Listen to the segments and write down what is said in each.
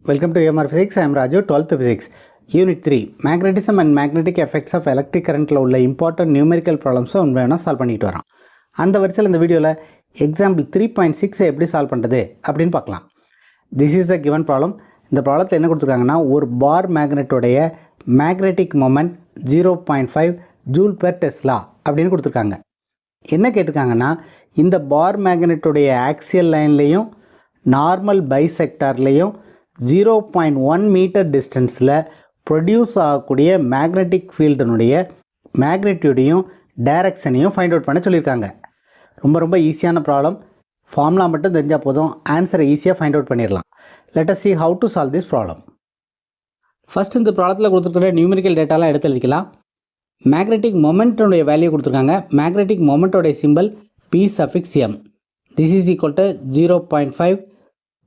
Welcome to AMR Physics. I am Raju, 12th Physics. Unit 3. Magnetism and magnetic effects of electric current உள்ள important numerical problems உண்மையான solve பண்ணிட்டு வரோம். அந்த வரிசையில் இந்த வீடியோவில் example 3.6 எப்படி சால்வ் பண்ணுறது அப்படின்னு பார்க்கலாம். This is a given problem. இந்த ப்ராப்ளத்தில் என்ன கொடுத்துருக்காங்கன்னா ஒரு பார் மேக்னெட்டோடைய magnetic moment 0.5 joule per tesla அப்படின்னு கொடுத்துருக்காங்க. என்ன கேட்டிருக்காங்கன்னா இந்த பார் மேக்னெட்டோடைய ஆக்சியல் லைன்லேயும் நார்மல் பைசெக்டார்லேயும் 0.1 மீட்டர் டிஸ்டன்ஸில் ப்ரொடியூஸ் ஆகக்கூடிய மேக்னெட்டிக் ஃபீல்டினுடைய மேக்னெட்யூடையும் டைரக்ஷனையும் ஃபைண்ட் அவுட் பண்ண சொல்லியிருக்காங்க. ரொம்ப ஈஸியான ப்ராப்ளம். ஃபார்முலா மட்டும் தெரிஞ்சால் போதும், ஆன்சரை ஈஸியாக ஃபைண்ட் அவுட் பண்ணிடலாம். Let us see how to solve this problem. First இந்த ப்ராப்ளத்தில் கொடுத்துருக்கிற நியூமெரிக்கல் டேட்டாலாம் எடுத்து எழுதிக்கலாம். மேக்னெட்டிக் மொமெண்ட்டுடைய வேல்யூ கொடுத்துருக்காங்க. மேக்னெட்டிக் மொமெண்ட்டோடைய symbol P suffix m. This is equal to 0.5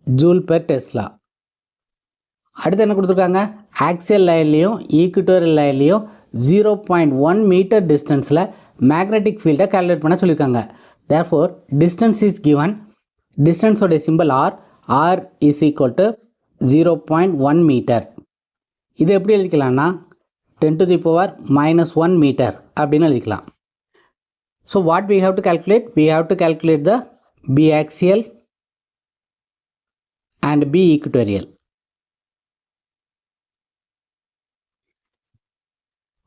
joule per tesla. அடுத்து என்ன கொடுத்துருக்காங்க, ஆக்சியல் லைன்லேயும் ஈக்குட்டோரியல் லைன்லேயும் 0.1 மீட்டர் டிஸ்டன்ஸில் மேக்னெட்டிக் ஃபீல்டை கால்குலேட் பண்ண சொல்லியிருக்காங்க. Therefore distance is given. டிஸ்டன்ஸோடைய symbol r is equal to 0.1 metre. இது எப்படி எழுதிக்கலாம்னா 10 to the power -1 மீட்டர் அப்படின்னு எழுதிக்கலாம். So what we have to calculate? We have to calculate the B axial and B equatorial.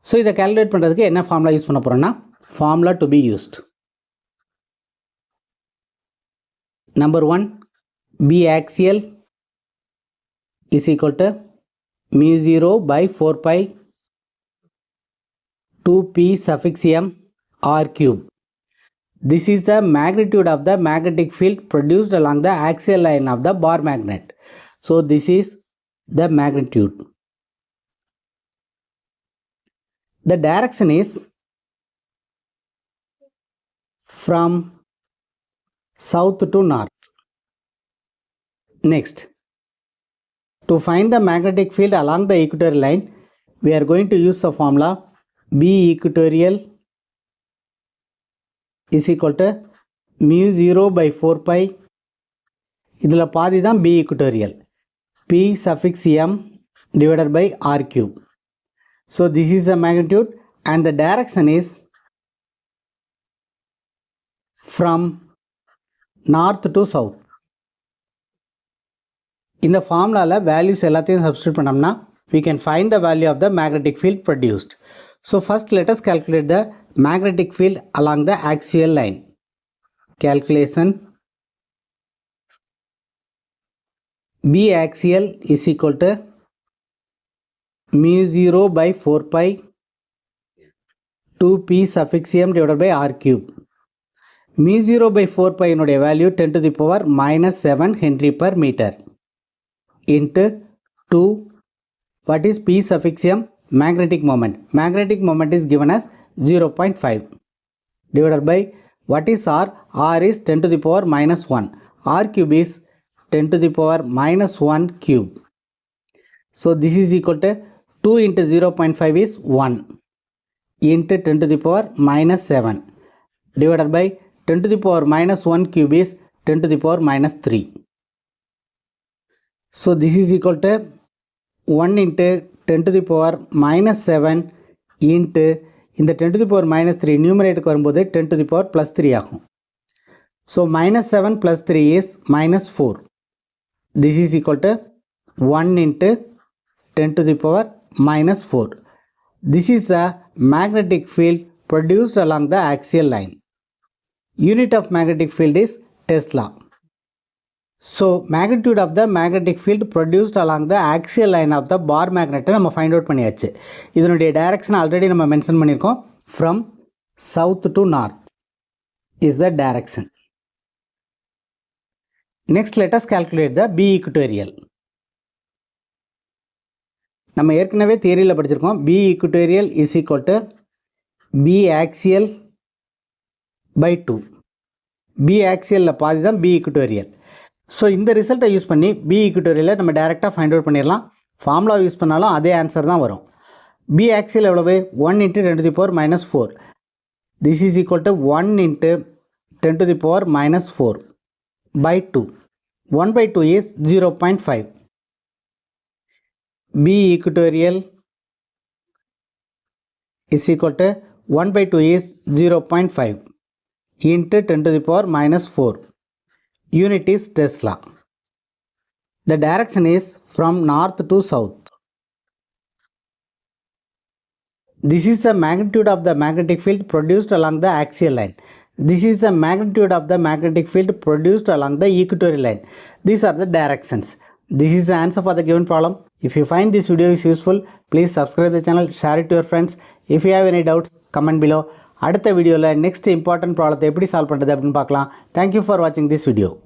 So இதை calculate பண்ணுறதுக்கு என்ன formula use பண்ண போகிறோன்னா, formula to be used. Number 1, B axial is equal to mu0 by 4 pi 2p suffix m r cube. This is the magnitude of the magnetic field produced along the axial line of the bar magnet. So this is the magnitude. The direction is from south to north. Next, to find the magnetic field along the equatorial line, we are going to use the formula B equatorial is equal to mu0 by 4 pi. இதில் பாதி தான் B equatorial, P suffix m divided by r cube. So this is the magnitude and the direction is from north to south. In the formula values எல்லாத்தையும் substitute பண்ணோம்னா we can find the value of the magnetic field produced. So first let us calculate the magnetic field along the axial line. Calculation B axial is equal to mu0 by 4 pi 2p suffix m divided by r cube. mu0 by 4 pi இனுடைய value 10 to the power -7 Henry per meter into 2, what is p suffix m? Magnetic moment. Magnetic moment is given as 0.5 divided by what is r? R is 10 to the power -1. R cube is 10 to the power -1 cube. So this is equal to 2 into 0.5 is 1 into 10 to the power -7 divided by 10 to the power -1 cube is 10 to the power -3. So this is equal to 1 into 10 to the power -7 into இந்த 10 to the power -3 நியூமரேட்டருக்கு வரும்போது 10 to the power +3 ஆகும். So -7 plus 3 is -4. This is equal to 1 into 10 to the power -4. This is a magnetic field produced along the axial line. Unit of magnetic field is Tesla. So magnitude of the magnetic field produced along the axial line of the bar magnet நம்ம find out பண்ணியாச்சு. இதனுடைய direction already நம்ம mention பண்ணியிருக்கோம். From south to north is the direction. Next let us calculate the B equatorial. நம்ம ஏற்கனவே தியரியில் படிச்சிருக்கோம். B equatorial is equal to B axial by 2. B axialல பாதி தான் B equatorial. ஸோ இந்த ரிசல்ட்டை யூஸ் பண்ணி B equatorial நம்ம டைரெக்டாக ஃபைண்ட் அவுட் பண்ணிடலாம். ஃபார்முலா யூஸ் பண்ணாலும் அதே ஆன்சர் தான் வரும். B axial எவ்வளவு? 1 into 10 to the power -4. This is equal to 1 into 10 to the power -4 by 2. 1 by 2 is 0.5. B equatorial is equal to 1 by 2 is 0.5 into 10 to the power minus 4. Unit is Tesla. The direction is from north to south. This is the magnitude of the magnetic field produced along the axial line. This is the magnitude of the magnetic field produced along the equatorial line. These are the directions. This is the answer for the given problem. If you find this video is useful, please subscribe the channel, share it to your friends. If you have any doubts, comment below. அடுத்த வீடியோவில் next important problem எப்படி solve பண்ணுறது அப்படின்னு பார்க்கலாம். Thank you for watching this video.